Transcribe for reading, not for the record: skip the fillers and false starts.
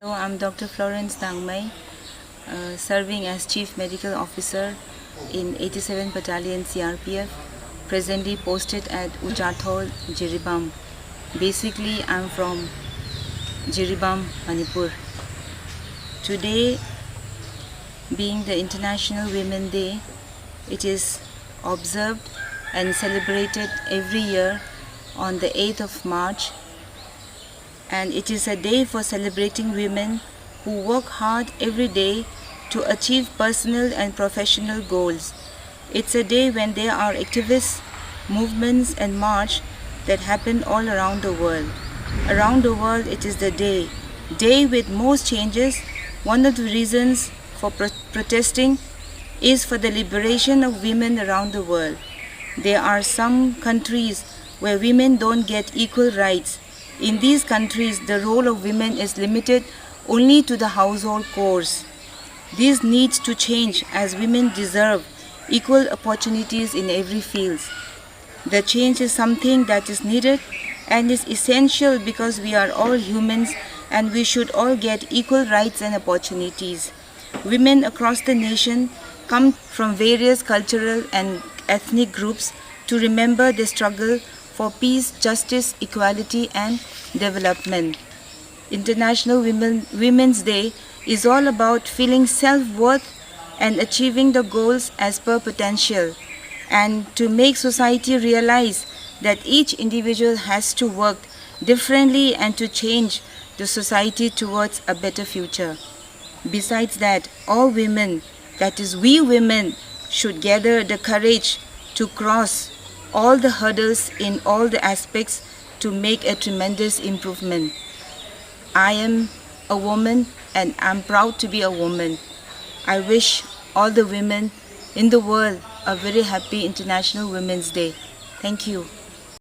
Hello, I'm Dr. Florence Dangmei, serving as Chief Medical Officer in 87 Battalion CRPF, presently posted at Uchathol, Jiribam. Basically, I'm from Jiribam, Manipur. Today, being the International Women's Day, it is observed and celebrated every year on the 8th of March. And it is a day for celebrating women who work hard every day to achieve personal and professional goals. It's a day when there are activists, movements and march that happen all around the world. Around the world, it is the day with most changes. One of the reasons for protesting is for the liberation of women around the world. There are some countries where women don't get equal rights. In these countries, the role of women is limited only to the household chores. This needs to change as women deserve equal opportunities in every field. The change is something that is needed and is essential because we are all humans and we should all get equal rights and opportunities. Women across the nation come from various cultural and ethnic groups to remember the struggle for peace, justice, equality and development. International Women's Day is all about feeling self-worth and achieving the goals as per potential, and to make society realize that each individual has to work differently and to change the society towards a better future. Besides that, all women, that is we women, should gather the courage to cross all the hurdles in all the aspects to make a tremendous improvement. I am a woman and I'm proud to be a woman. I wish all the women in the world a very happy International Women's Day. Thank you.